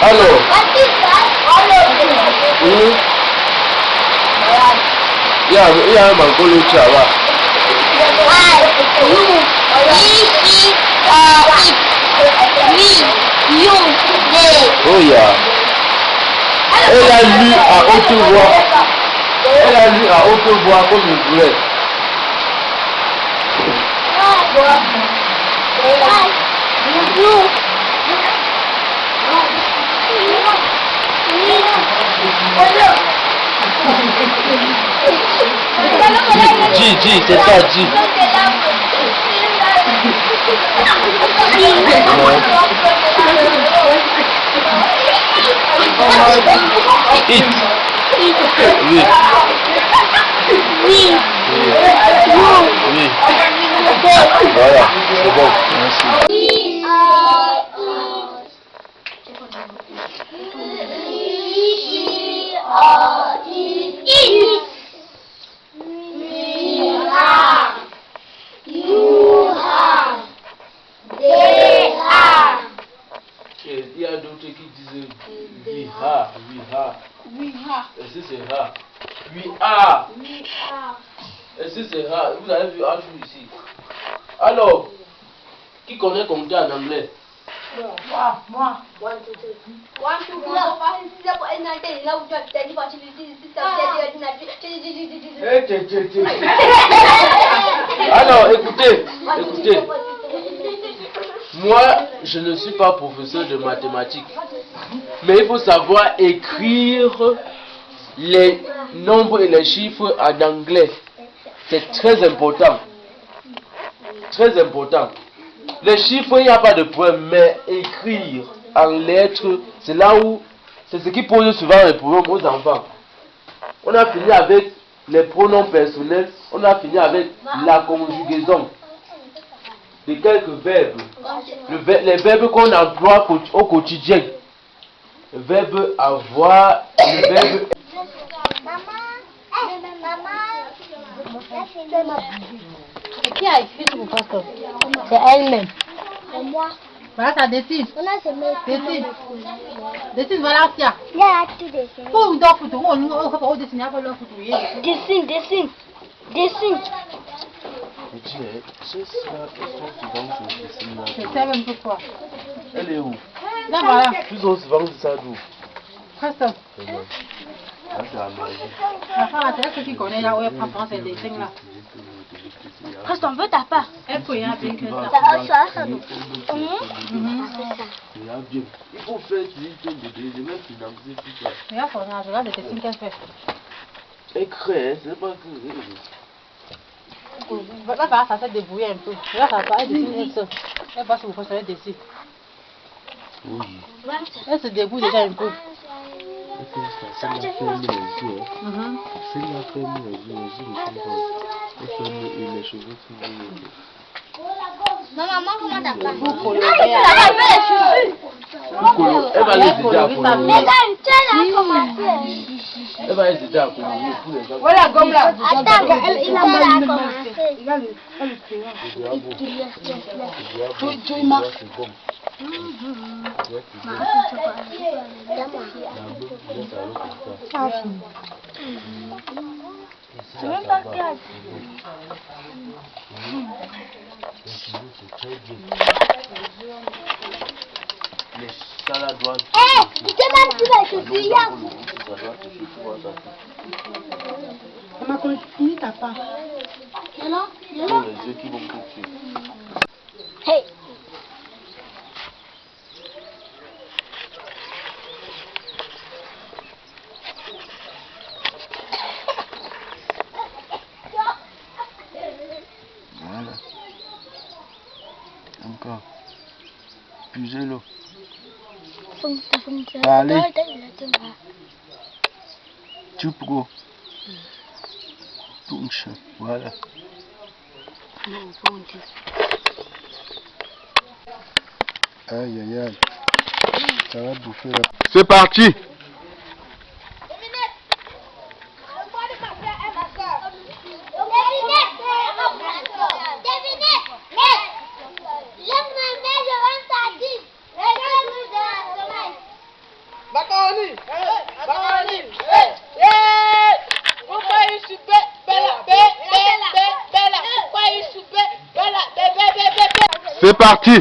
Alors. Oui. Il y a un mango le chava. Oh yeah. Elle a lu à haute voix. Elle a lu à haute voix comme une voulait. Dis, c'est ça, dis. It. Oui. Oui. Voilà, c'est bon. Merci. Il y a d'autres qui disent viha. Est-ce que c'est ha? Oui, ah. Est-ce que c'est ha? Vous avez vu un jour ici. Alors, qui connaît compter en anglais? Moi. Alors, écoutez. Moi, je ne suis pas professeur de mathématiques. Mais il faut savoir écrire les nombres et les chiffres en anglais. C'est très important. Très important. Les chiffres, il n'y a pas de problème, mais écrire en lettres, c'est là où, c'est ce qui pose souvent les problèmes aux enfants. On a fini avec les pronoms personnels, on a fini avec la conjugaison de quelques verbes. Les verbes qu'on emploie au quotidien. Le verbe avoir, le verbe... Qui a écrit sur mon passeport? C'est elle-même. C'est moi. Voilà, ça décide. Décide, voilà, tiens. Il y a tout dessiné. Pour une photo, on va dessiner après leur photo. Dessine. C'est ça même pourquoi. Elle est où? Là, voilà. Plus on se vend ça d'où? Presque. La femme, c'est elle qui connaît là où elle prend ces dessins là. Presque on veut ta part. Elle peut y avoir bien que ça. Ça. Il faut faire je vais financer tout ça. Regarde son âge, regarde les dessins qu'elle fait. Écrit, c'est pas que... Là, ça s'est débrouillé un peu. Là, ça va, elle dessine elle seule. Elle passe au professeur, elle dessine. Oui. Elle se débrouille déjà un peu. C'est la ferme les yeux. C'est la ferme les yeux. Les cheveux qui vont. Non, maman, comment t'as pas? Elle va les aider à colorer. Mais quand elle a commencé. Elle va les aider à colorer pour les gens. Voilà, gomme là. Attends, il a commencé. Il a le crayon. C'est même pas clair. Les salades doivent... Tu sais même si je suis là. Maman, quand tu finis ta part. Non, Les yeux qui vont couper. Hey. Voilà. Encore. Puisez-le. Allez. Tchoupgo. Punch. Voilà. Aïe aïe aïe. Ça va bouffer là. C'est parti. C'est parti.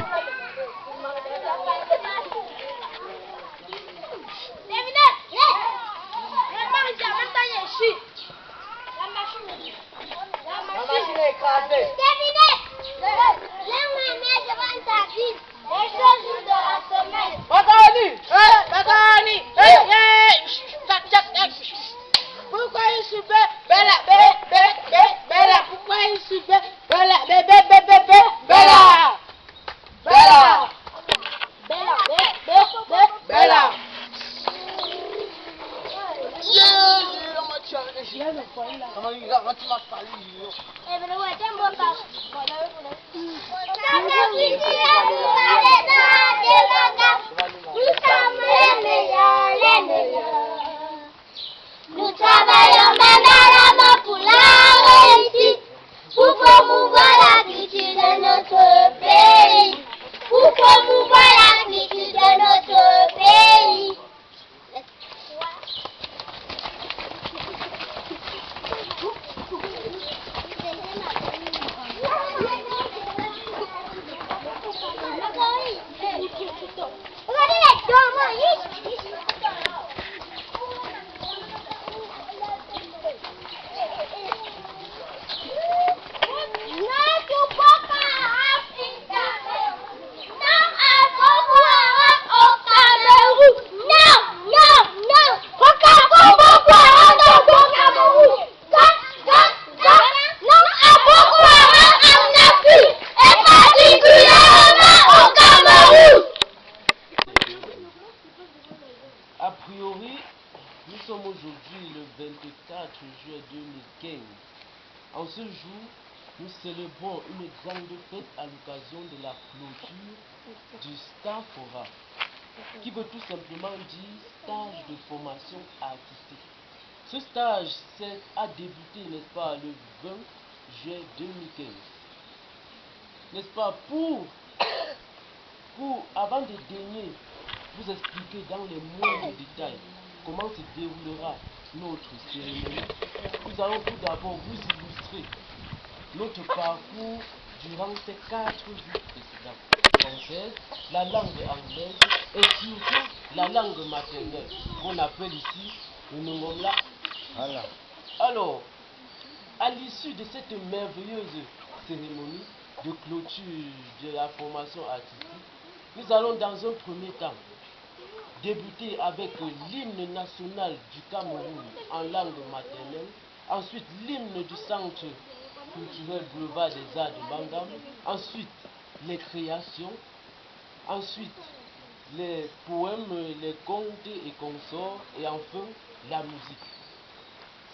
Pourquoi il se fait Bella, Bella, pourquoi il se fait Bella, Bella, Bella. Nous travaillons main pour la réussite, pour promouvoir la culture de notre pays, pour promouvoir la culture de notre pays. A priori, nous sommes aujourd'hui le 24 juillet 2015. En ce jour, nous célébrons une grande fête à l'occasion de la clôture du Stafora, qui veut tout simplement dire stage de formation artistique. Ce stage a débuté, n'est-ce pas, le 20 juillet 2015. N'est-ce pas, avant de daigner vous expliquer dans les moindres détails comment se déroulera notre cérémonie, nous allons tout d'abord vous illustrer notre parcours durant ces 4 jours précédents. Française, la langue anglaise et surtout la langue maternelle qu'on appelle ici le Nongomla. Voilà. Alors, à l'issue de cette merveilleuse cérémonie de clôture de la formation artistique, nous allons dans un premier temps débuter avec l'hymne national du Cameroun en langue maternelle, ensuite l'hymne du Centre culturel boulevard des Arts de Bangam, ensuite les créations, ensuite les poèmes, les contes et consorts, et enfin la musique.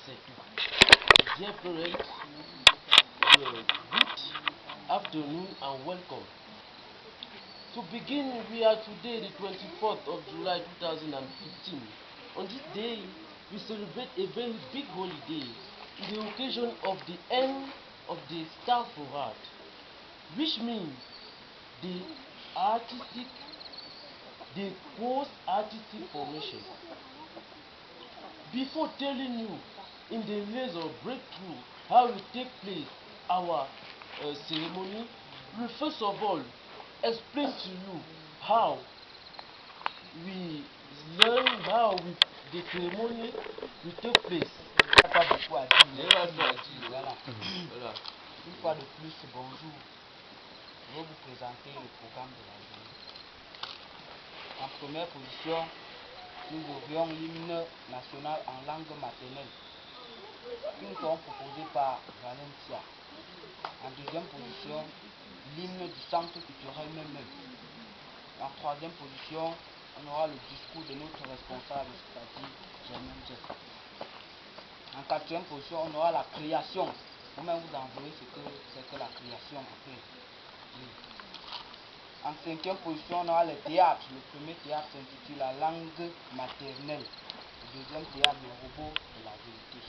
C'est tout. Dear parents, good afternoon and welcome. To begin, we are today the 24th of July 2015. On this day, we celebrate a very big holiday, the occasion of the end of the Stafora, which means the post-artistic formation. Before telling you in the ways of breakthrough how we take place our ceremony, we first of all explain to you how we learn, the ceremony will take place. Pas beaucoup à dire. Voilà. Une fois de plus, bonjour. Je vais vous présenter le programme de la journée. En première position, nous aurions l'hymne national en langue maternelle, qui nous seront proposés par Valencia. En deuxième position, l'hymne du centre culturel même. En troisième position, on aura le discours de notre responsable, c'est-à-dire Germain Jeff. En quatrième position, on aura la création. Vous-même vous envoyez ce que c'est que la création en fait. Oui. En cinquième position, on aura le théâtre. Le premier théâtre s'intitule La langue maternelle. Le deuxième théâtre, Le robot de la vérité.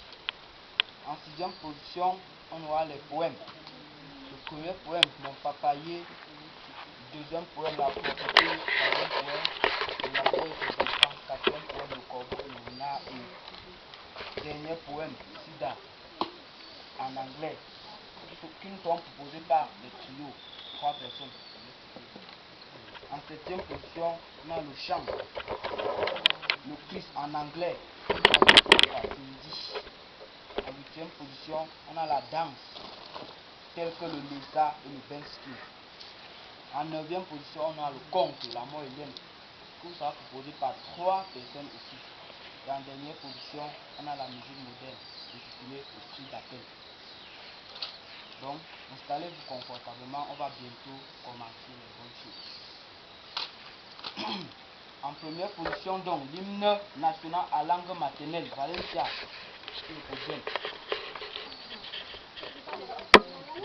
En sixième position, on aura les poèmes. Le premier poème, Mon papayer. Le deuxième poème, La propreté. Le troisième poème, La voix et ses enfants. Quatrième poème, Le corbeau, le renard et dernier poème, Sida, en anglais, qui nous sont proposés par les trios, 3 personnes. En 7e position, on a le chant, le quiz en anglais. En 8e position, on a la danse, telle que le lesa et le benski. En 9e position, on a le conte, la moyenne. Tout ça proposé par 3 personnes aussi. Et en dernière position, on a la musique moderne, intitulée le cri d'appel. Donc, installez-vous confortablement, on va bientôt commencer les bonnes choses. En première position, donc, l'hymne national à langue maternelle, Valencia.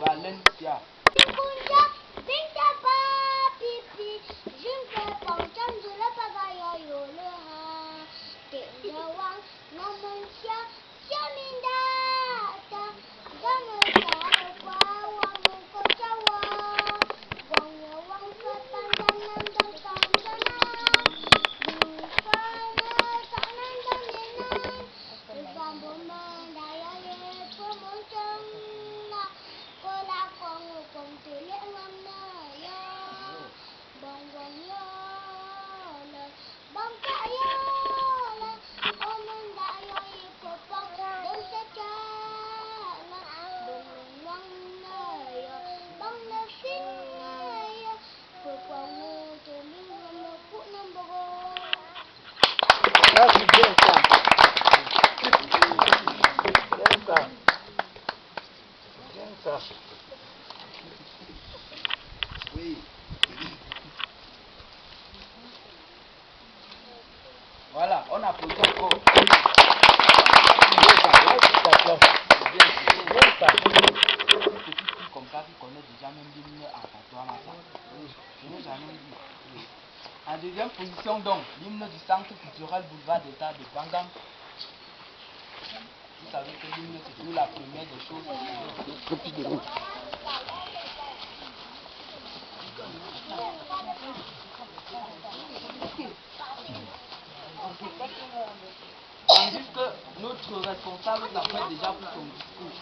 Valencia. Ah, c'est bien ça. Bien ça. Bien ça. Oui. Voilà, on applaudit encore. Comme ça, qui connaît déjà même l'hymne à Patois. Je n'ai jamais dit. En deuxième position, donc, l'hymne du centre culturel boulevard d'État de Bangam. Vous savez que l'hymne, c'est toujours la première des choses. Tandis que notre responsable s'apprête déjà pour son discours.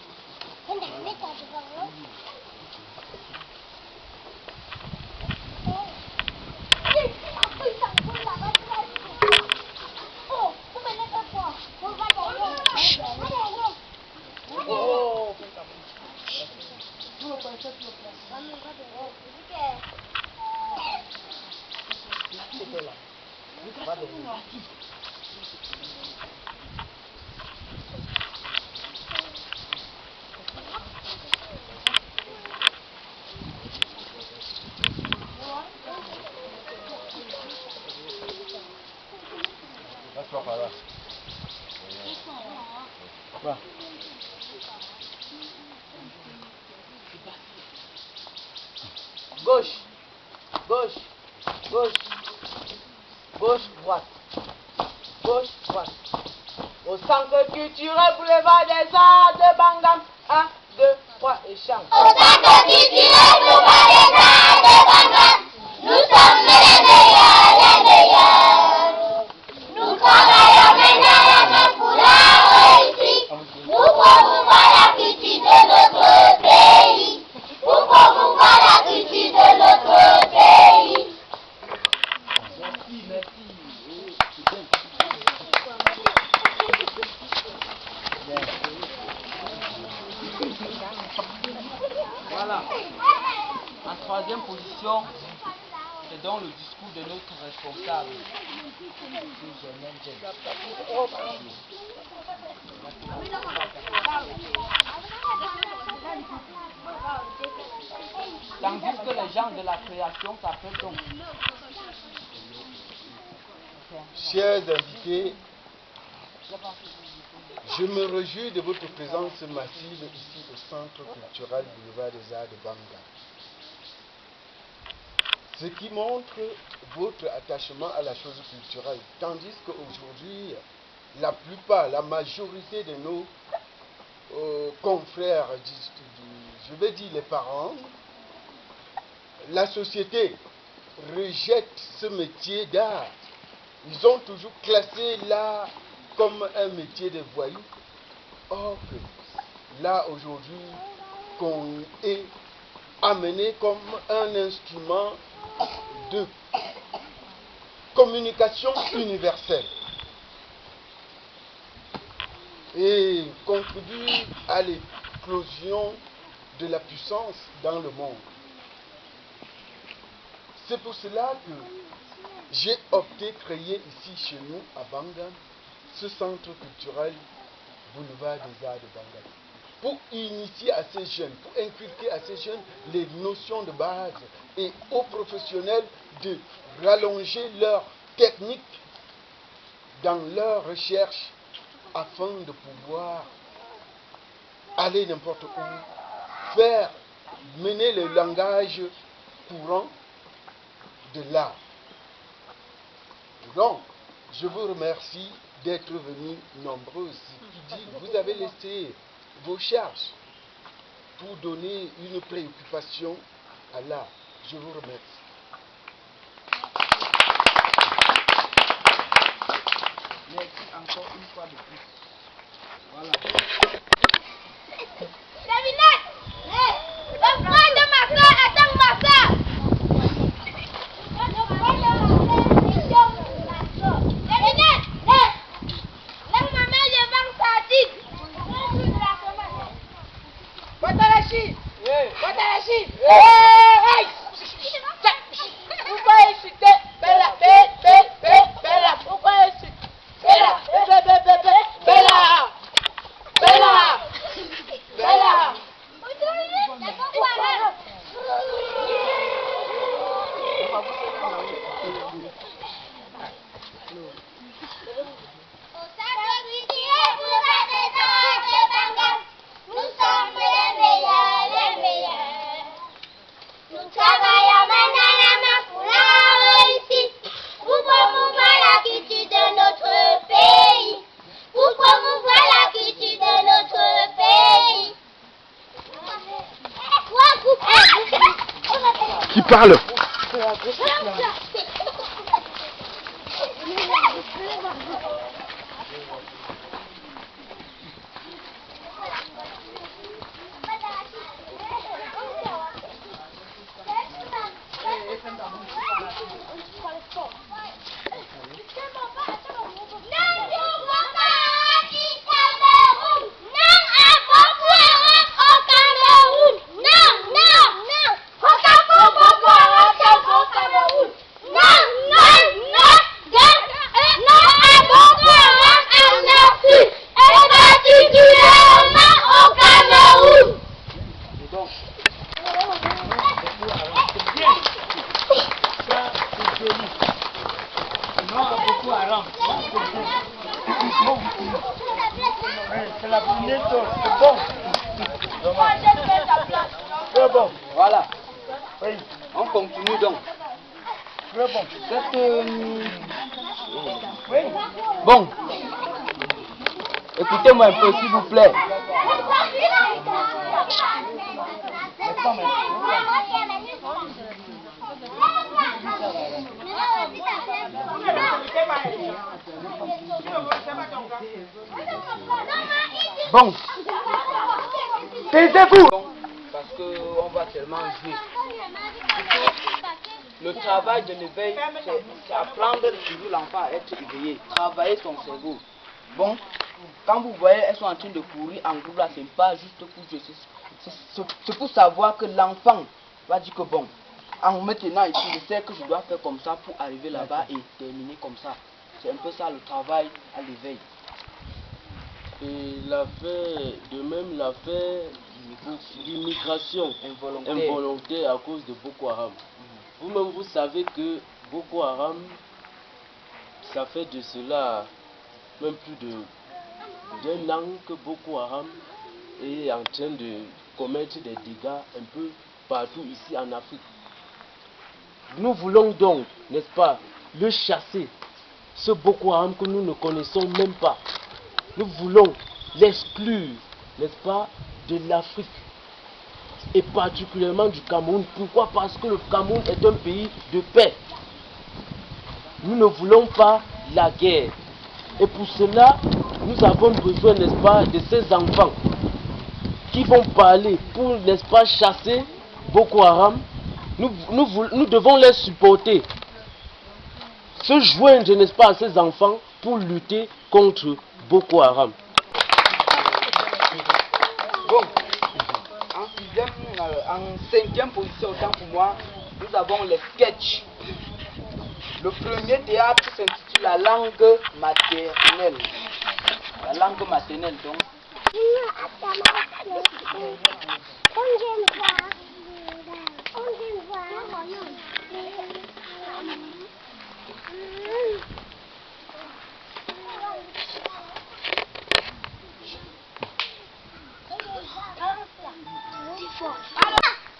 Gauche, gauche, gauche, gauche, droite, gauche, droite. Au centre culturel boulevard des Arts de Bangam. 1, 2, 3 et chante. Au centre culturel boulevard des Arts de Bangam, nous sommes les meilleurs, les meilleurs. Nous travaillons maintenant la main pour la réussite. Nous promouvons la culture de notre pays. Nous promouvons la culture de notre pays. Merci, merci. Voilà. En troisième position, c'est donc le discours de notre responsable. Tandis que les gens de la création s'appellent donc. Chers invités, je me réjouis de votre présence massive ici au Centre culturel boulevard des Arts de Bangam. Ce qui montre votre attachement à la chose culturelle, tandis qu'aujourd'hui, la majorité de nos confrères, je vais dire les parents, la société rejette ce métier d'art. Ils ont toujours classé l'art comme un métier de voyous. Or que là aujourd'hui, qu'on est amené comme un instrument de communication universelle et contribue à l'éclosion de la puissance dans le monde. C'est pour cela que j'ai opté créer ici chez nous à Bangan ce centre culturel Boulevard des Arts de Bangan pour initier à ces jeunes, pour inculquer à ces jeunes les notions de base et aux professionnels de rallonger leur technique dans leur recherche afin de pouvoir aller n'importe où, faire mener le langage courant de l'art. Donc, je vous remercie d'être venus nombreux. Qui dit, vous avez laissé vos charges pour donner une préoccupation à l'art. Je vous remercie. Merci encore une fois de plus. Voilà. Davinette! Le frère de ma soeur attend ma soeur! Davinette! Laisse ma mère, je vais sortir! Watarashi! Watarashi! Pourquoi insulter Bella? Bella! Pourquoi insulter Bella? Bella! Bella! Nous sommes les meilleurs. Nous travaillons maintenant pour la réussite, pour promouvoir la culture de notre pays, pour promouvoir la culture de notre pays. Qui parle? Voilà. On continue donc. Bon. Écoutez-moi un peu, s'il vous plaît. Bon. Taisez-vous. Parce qu'on va tellement jouer. Le travail de l'éveil, c'est apprendre toujours l'enfant à être éveillé, travailler son cerveau. Bon, quand vous voyez, elles sont en train de courir en groupe là, c'est pas juste pour jouer. C'est pour savoir que l'enfant va dire que bon, en maintenant ici, je sais que je dois faire comme ça pour arriver là-bas et terminer comme ça. C'est un peu ça le travail à l'éveil. Et l'affaire, de même l'affaire d'immigration involontaire à cause de Boko Haram. Vous-même, vous savez que Boko Haram, ça fait de cela même plus d'un an que Boko Haram est en train de commettre des dégâts un peu partout ici en Afrique. Nous voulons donc, n'est-ce pas, le chasser, ce Boko Haram que nous ne connaissons même pas. Nous voulons l'exclure, n'est-ce pas, de l'Afrique et particulièrement du Cameroun. Pourquoi? Parce que le Cameroun est un pays de paix. Nous ne voulons pas la guerre. Et pour cela, nous avons besoin, n'est-ce pas, de ces enfants qui vont parler pour, n'est-ce pas, chasser Boko Haram. Nous devons les supporter. se joindre, n'est-ce pas, à ces enfants pour lutter contre Boko Haram. Bon, en cinquième position, autant pour moi, nous avons les sketchs. Le premier théâtre s'intitule La langue maternelle. La langue maternelle, donc.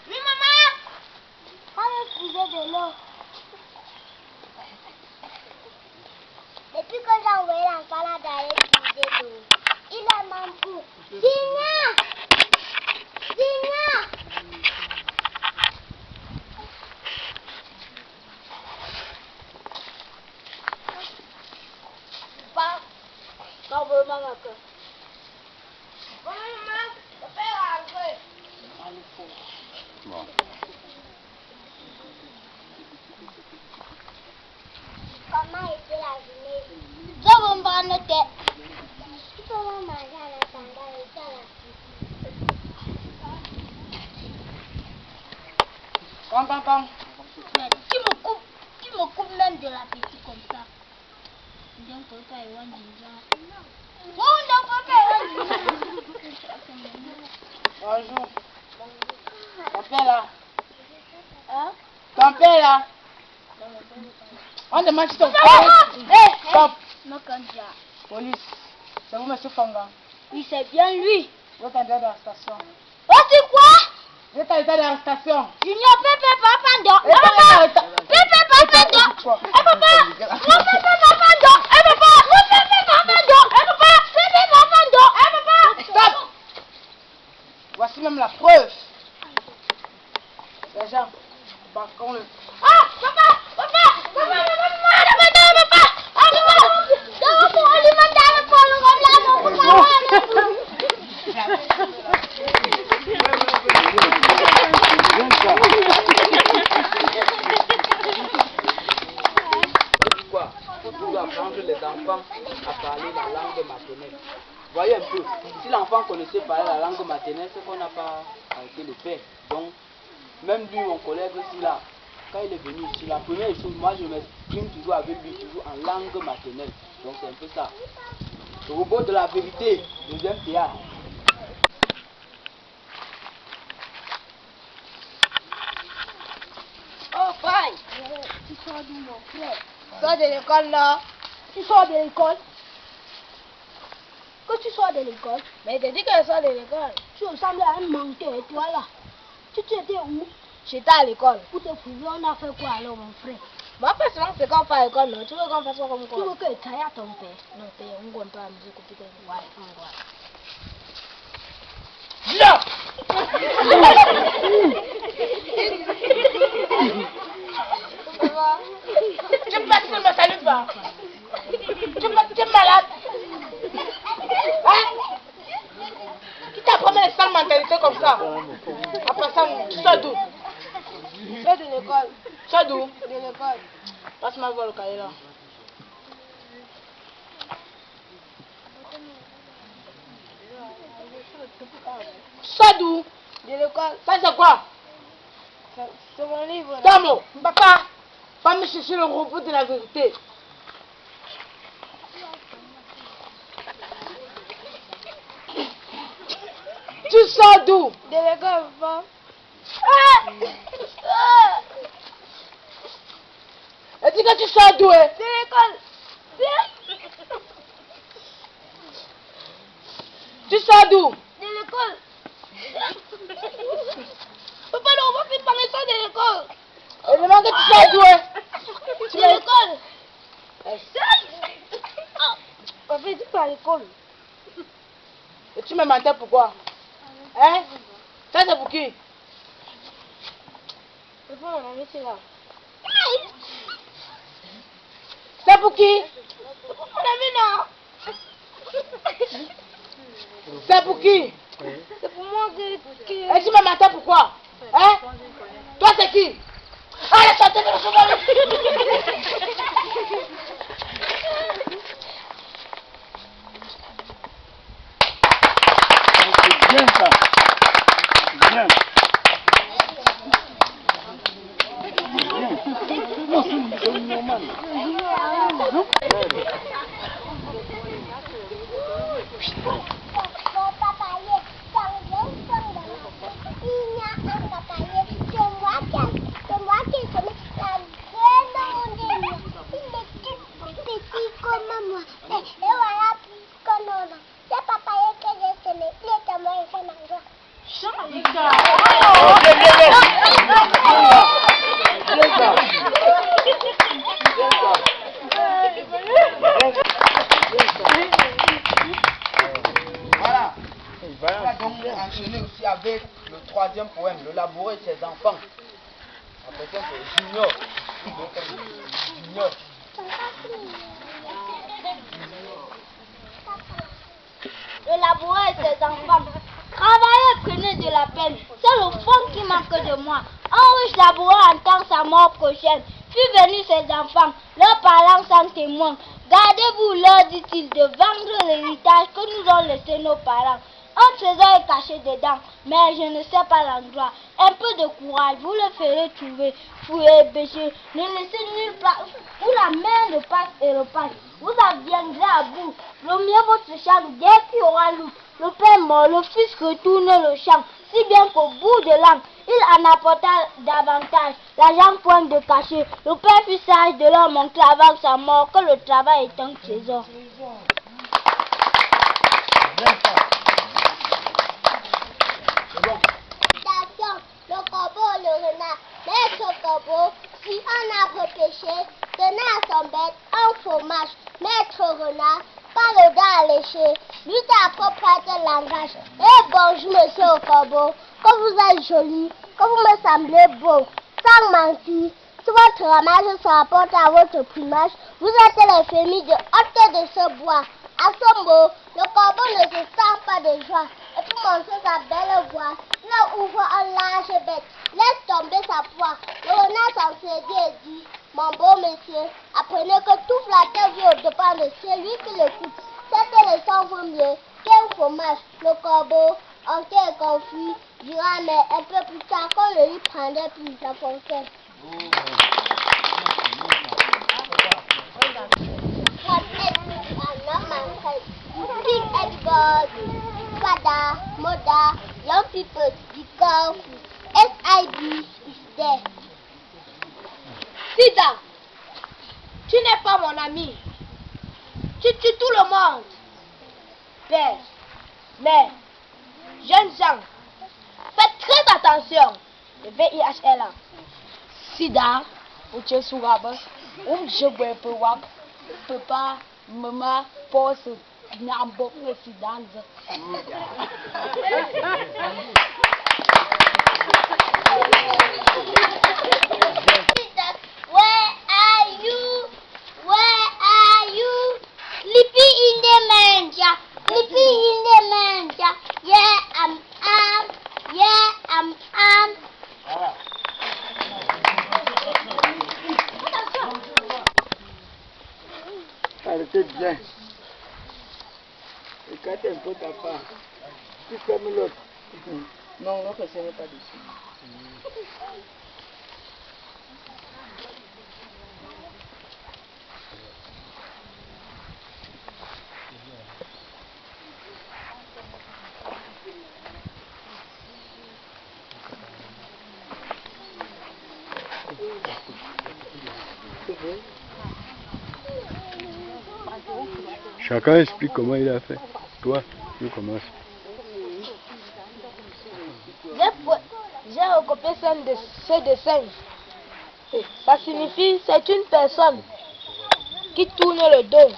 Oui, maman. On va trouver de l'eau. Depuis que j'ai envoyé l'enfant là d'aller puiser l'eau, il a même pour. Signa! Signa! Pas. Non, vraiment, maman. Maman, le père a rentré. Bon. Comment était la journée? Je vais me prendre tête. Tu peux manger en attendant et ça là. Pam. Mais tu me coupes même de l'appétit comme ça. Donc, tu peux aller voir Jinja. Non, non, pas Bonjour. Ton père là. Hein? Ton père là. On demande si ton père. Stop. Non, Kandia. Police. C'est vous, monsieur Fanga. Oui, c'est bien lui. Vous êtes en état d'arrestation. Oh, c'est quoi? Vous êtes en état d'arrestation. Junior, Pépé, Papa, Papa, Pépé, Papa, non, Pépé, Papa, Stop. Voici même la preuve. Sergent, bâton le. Ah, papa, Apprendre les enfants à parler la langue maternelle. Voyez un peu, si l'enfant connaissait parler la langue maternelle, c'est qu'on n'a pas arrêté le faire. Donc, même lui, mon collègue aussi là, quand il est venu ici, la première chose, moi je m'exprime toujours avec lui, toujours en langue maternelle. Donc c'est un peu ça. Le robot de la vérité, deuxième théâtre. oh, bye. Tu sors d'où, mon frère? Sors de l'école là. Tu sors de l'école? Que tu sors de l'école? Mais t'as dit que je sors de l'école. Tu ressembles à un menteur, toi là. Tu étais où? J'étais à l'école. Pour te prouver, on a fait quoi alors, mon frère? Bah, pas seulement c'est qu'on fait à l'école, non. Tu veux qu'on fasse quoi comme quoi? Tu veux que tu ailles à ton père? Non, père, on ne compte pas la musique au putain. Ouais, on voit. Tu ne me salues pas. Tu es malade. Hein? Qui t'a promis une sale mentalité comme ça? Après ça, tu sors d'où? Je vais de l'école. Tu sors d'où? De l'école. Passe-moi voir le cahier là. Tu sors d'où? De l'école. Ça c'est quoi? C'est mon livre. là. Damo, papa, va me chercher le robot de la vérité. Tu sors d'où? De l'école, papa. Elle dit que tu sors d'où? Hein? De l'école. Tu sors d'où? De l'école. Papa, non, on va faire parler ça de l'école. Elle demande que tu sors d'où? Hein? De l'école. Papa, il dit pas à l'école. Et tu me mentais pourquoi? Hein? Ça c'est pour qui? Papa, mon ami, c'est là. C'est pour qui? Mon ami, non. C'est pour qui? C'est pour moi que... Et tu me mentais pourquoi? Hein? Toi c'est qui? Allez, sortez de C'est bien ça. C'est bien. C'est normal. Voilà. On va donc enchaîner aussi avec le troisième poème, le labouré de ses enfants. Après ça, c'est Junior. Junior. Le labouré et ses enfants. Travaillez, prenez de la peine. C'est le fond qui manque de moi. Un riche laboureur entend sa mort prochaine. Puis venus ses enfants, leur parlant sans témoin. Gardez-vous, leur dit-il, de vendre l'héritage que nous ont laissé nos parents. Un trésor est caché dedans, mais je ne sais pas l'endroit. Un peu de courage, vous le ferez trouver. Fouillez, bêchez, ne laissez nulle part où la main ne passe et repasse. Vous en viendrez à bout. Le mien votre champ, dès qu'il y aura loup. Le père mort, le fils retourne le champ, si bien qu'au bout de l'an, il en apporta davantage. L'argent point de cacher. Le père fut sage de leur montrer avant sa mort que le travail est un trésor. Attention, le corbeau, le renard. Maître corbeau, si un arbre péché, donnez à son bête un fromage. Maître renard, pas le gars à lécher, lui ta propre langage. Eh bonjour monsieur au corbeau, que vous êtes joli, que vous me semblez beau, sans mentir. Si votre ramage se rapporte à votre plumage, vous êtes les familles de hôtes de ce bois. À ce mot, le corbeau ne se sent pas de joie. Et pour montrer sa belle voix, il ouvre un large bec, laisse tomber sa proie. Le renard s'en séduit et dit: mon beau monsieur, apprenez que tout flatteur vit au-dépend de celui qui l'écoute. Cette leçon vaut mieux qu'un fromage. Le corbeau, hanté et confus, dira mais un peu plus tard qu'on le lui prendrait plus la fontaine. Big Edward, Fada, Moda, young people, the girl, SID is there. Sida, tu n'es pas mon ami. Tu tues tout le monde. Père, mère, jeunes gens, faites très attention. Le VIH est là. Sida, uche suraba, je peux voir, papa, maman, force, n'importe le sida. Where are you? Where are you? Sleeping in the manger. Sleeping in the manger. Yeah, I'm. Yeah, I'm. Arrêtez bien. Écarte un peu ta part. Tu fermes l'autre. Non, l'autre, ce n'est pas dessus. Chacun explique comment il a fait. Toi, tu commences. J'ai recopié ce dessin. Ça signifie c'est une personne qui tourne le dos.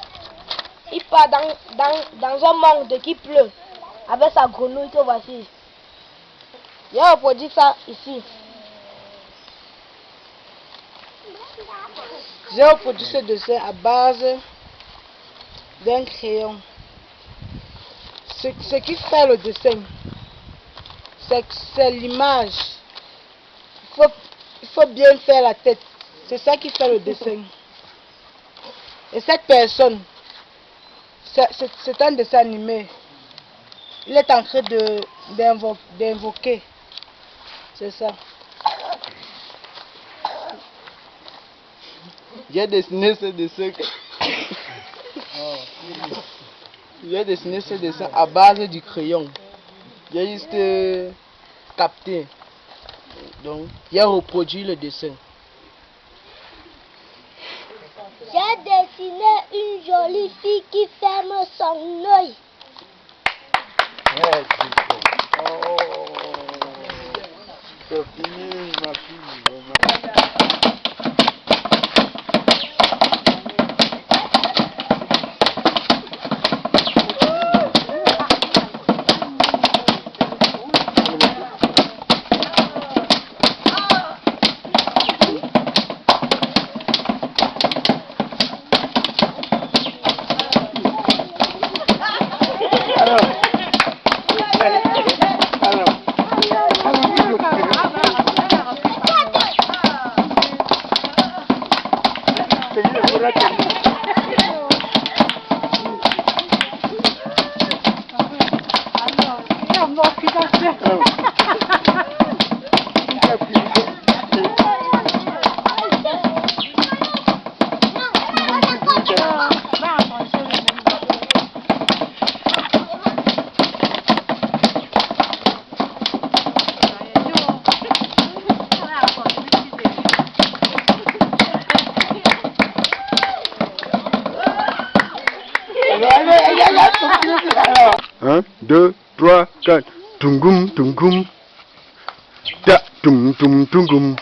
Il part dans un monde qui pleut avec sa grenouille que voici. J'ai reproduit ça ici. J'ai reproduit ce dessin à base d'un crayon. Ce qui fait le dessin, c'est l'image. Il faut bien faire la tête. C'est ça qui fait le dessin. Et cette personne, c'est un dessin animé. Il est en train d'invoquer. C'est ça. J'ai dessiné ce dessin. J'ai dessiné ce dessin à base du crayon. J'ai juste capté. Donc, j'ai reproduit le dessin. J'ai dessiné une jolie fille qui ferme son œil. C'est fini, ma fille. Un, deux, trois, quatre. Tungum, tungum. Da, tum, tum, tungum.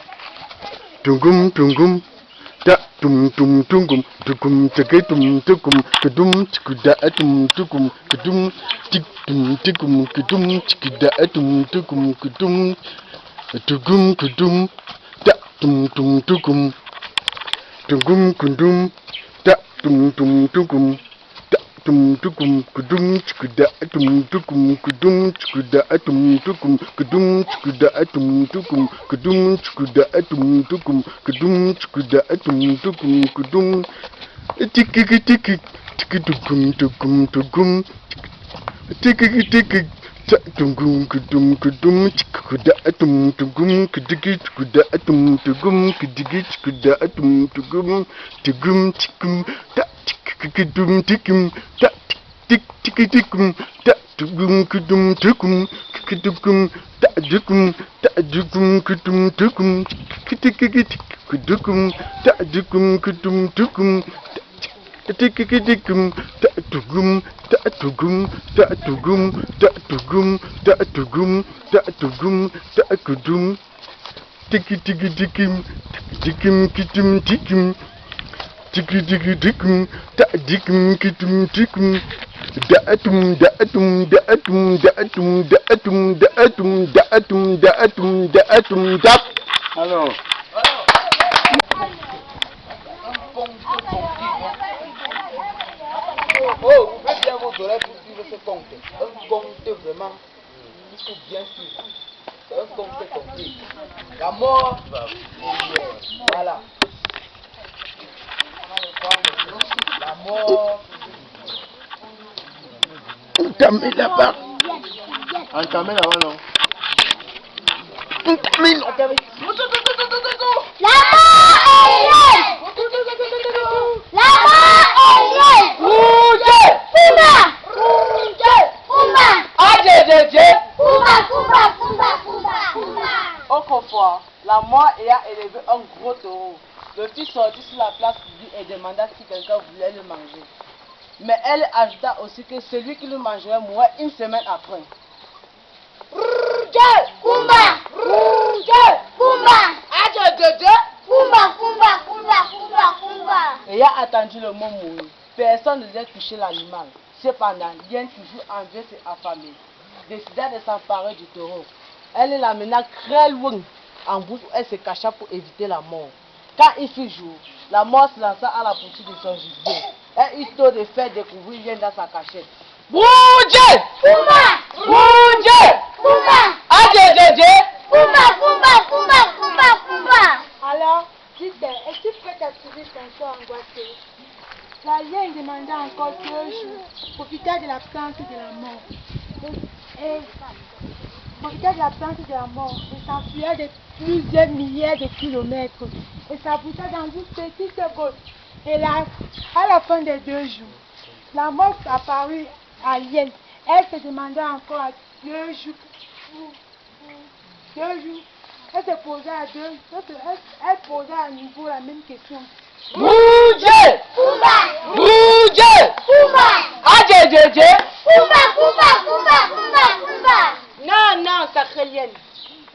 Tungum, tungum. Da, tum, tum, tungum. Tungum, teke, tum, tungum. Kedum, tikuda, tum, tungum. Kedum, tik, tum, tikum. Kedum, tikuda, tum, tungum. Kedum, tungum, kedum. Da, tum, tum, tungum. Tungum, kundum. Da, tum, tum, tungum. Tum tukum kudum chikuda tum tukum kudum chikuda tum tukum kudum chikuda tum tukum kudum chikuda tum tukum kudum chikuda tum tukum kudum tiki tiki tiki tukum tukum tukum tiki tiki tungum kudum kudum chikuda tum tukum kudiki chikuda tum tukum kudiki chikuda tum tukum tugum tikum ta kudum tikum ta tik tik tikum ta tugum kudum tikum kudum ta dukum kudum tikum tik kudum ta dukum kudum tikum tik tikum ta tugum ta tugum ta tugum ta tugum ta tugum ta tugum ta kudum tik tikim tikim kitum tikim tiki tiki tikum ta dikum kitum tikum da'atum da'atum da'atum da'atum da'atum da'atum da'atum da'atum da'atum da. Alors. Oh, vous faites bien vos oreilles pour suivre ce conte. Un conte vraiment, il faut bien suivre. C'est un conte compté. La mort, voilà. La mort. Entamez là-bas. Entamez là-bas, non. Entamez là. La mort est née. La mort est née. Rouge. Fumba. Rouge. Fumba. Fumba. Autrefois, la mort ayant élevé un gros taureau, le fils sortit sur la place publique et demanda si quelqu'un voulait le manger. Mais elle ajouta aussi que celui qui le mangerait mourrait une semaine après. Ayant attendu le mot mourir, personne ne devait toucher l'animal. Cependant, Lien, toujours envieuse et affamée, décida de s'emparer du taureau. Elle l'amena très loin en bouche où elle se cacha pour éviter la mort. Quand il fut jour, la mort se lança à la poursuite de son gibier. Elle eut tôt de faire découvrir Lien dans sa cachette. Bouge! Fumba. Alors, dites, es-tu prête à suivre ton soir angoissé? Fumba. Fumba. Fumba. Fumba. Fumba. Fumba. Fumba. Fumba. Fumba. Fumba. Fumba. Fumba. Fumba. Fumba. Fumba. Fumba. Alors, dites, es-tu prête à suivre ton soir angoissé? L'alien demanda encore 2 jours, profitait de l'absence de la mort. Profitait de l'absence de la mort et s'enfuait de plusieurs milliers de kilomètres et s'abouta dans une petite côte. Et là, à la fin des 2 jours, la mort apparut à Yen. Elle se demanda encore 2 jours. 2 jours. Elle se posait elle posait à nouveau la même question. Bougez! Bougez! Adjé! Non, sacré Lien.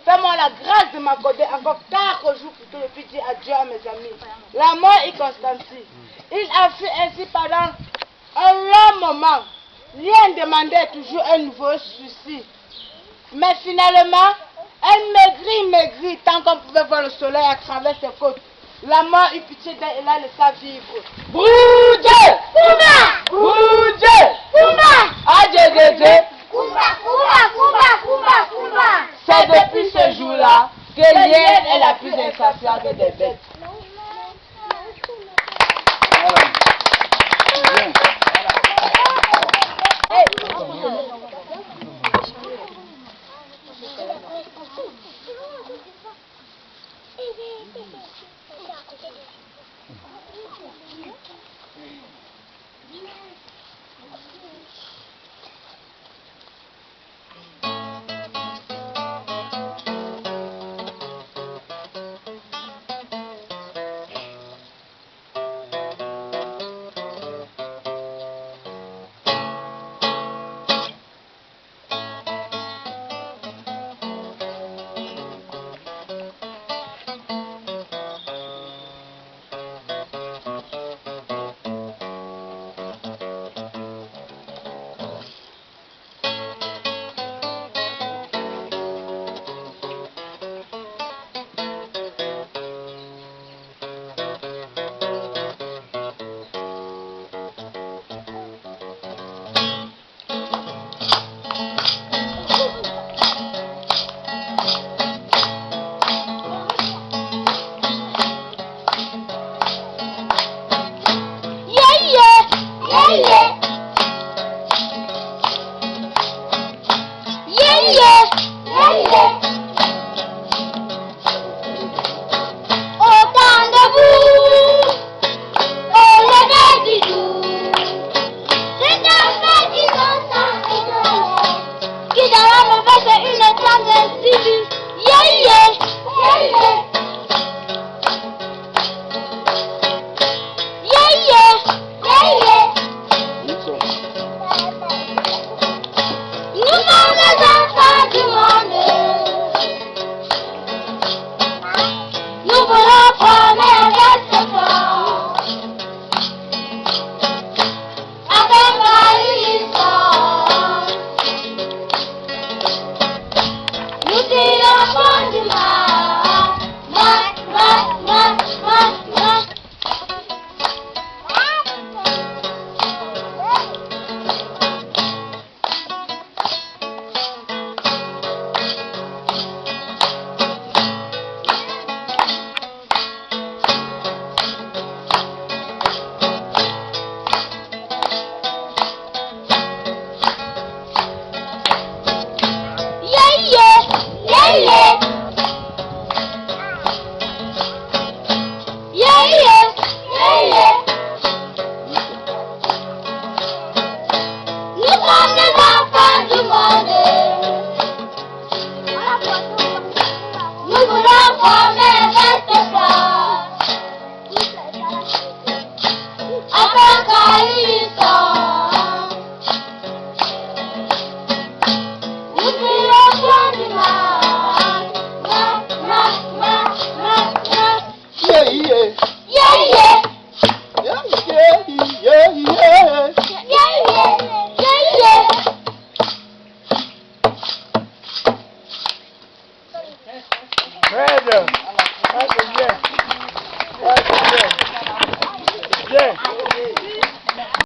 Fais-moi la grâce de m'accorder encore 4 jours pour que je puisse dire adieu à mes amis. La mort est Constantie. Il a fait ainsi pendant un long moment. Lien demandait toujours un nouveau souci. Mais finalement, elle maigrit tant qu'on pouvait voir le soleil à travers ses côtes. La mort eut pitié d'elle et la laissa vivre. Bougez! Adjé! C'est depuis ce jour-là que Lien est la plus insatiable des bêtes. Yeah.